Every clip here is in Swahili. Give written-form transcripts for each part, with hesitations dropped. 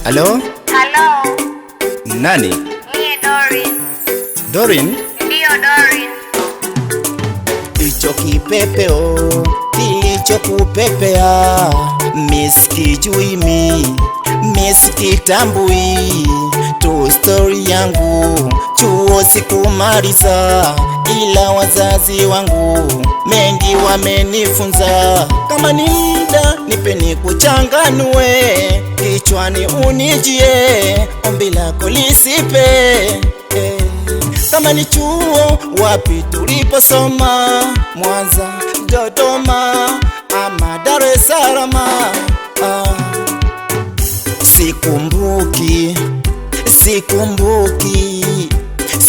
Halo? Halo. Nani? Mie Dorin. Dorin? Ndio Dorin. Icho kipepeo kilichokupepea misikijui misikitambui tu story yangu chuo sikumaliza, ila wazazi wangu mengi wamenifunza. Kama ni muda nipe nikuchanganue, kichwani unijie, ombi lako lisipe. Kama ni chuo wapi tuliposoma, Mwanza, Dodoma ama Dar es Salaam? Sikumbuki, sikumbuki,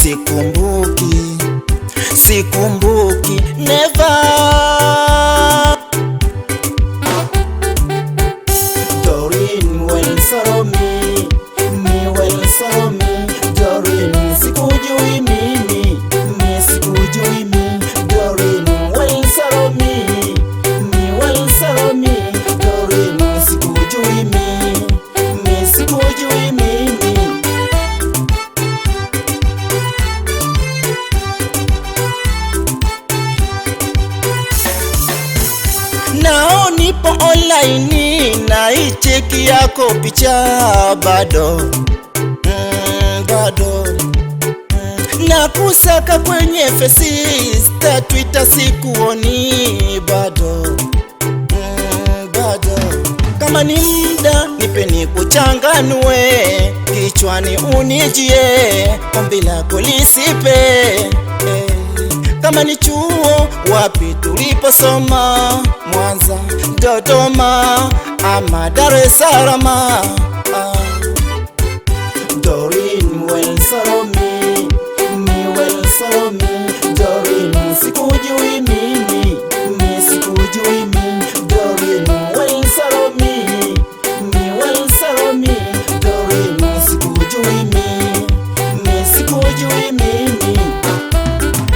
sikumbuki, sikumbuki, never. Dorin, well sorrow me well sorrow me. Dorin, sikujui mimi sikujui mimi. Dorin, well sorrow me well sorrow me. Dorin, sikujui mimi sikujui mimi. Nao nipo online na icheki yako picha bado bado na kusaka kwenye Facebook, Twitter sikuoni bado bado. Kama ni muda nipe nikuchanganue, kichwani unijie, ombi lako lisipe. Kama ni chuo wapi tuliposoma, Mwanza, Dodoma ama Dar es Salaam? Dorin, well sorrow me well sorrow me. Dorin, sikujui mimi sikujui mimi. Dorin, well sorrow me well sorrow me. Dorin, sikujui mimi sikujui mimi.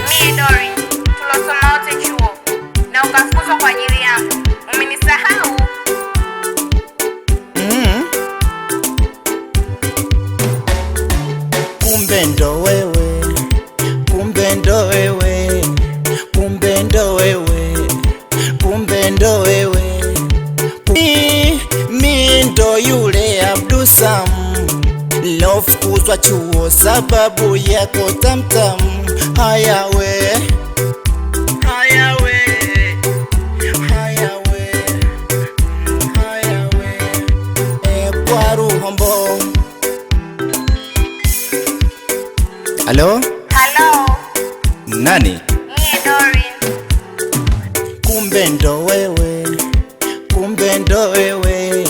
Mie Dorin. Tulosoma wote chuo na ukafukuzwa kwa ajili yangu. Umenisahau? Kumbe ndo wewe, kumbe ndo wewe, kumbe ndo wewe, kumbe ndo wewe. Mi ndo yule Abdusam lofukuzwa chuo sababu yako tamtam. Haya we, haya we, haya we, haya we, kwa Ruhombo. Halo? Halo. Nani? Mie Dorin. Kumbe ndo wewe, kumbe ndo wewe,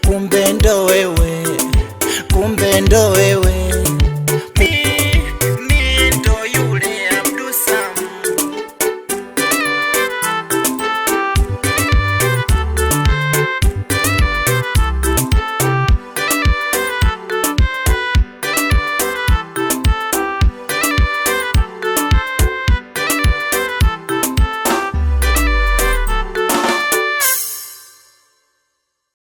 kumbe ndo wewe, kumbe ndo wewe.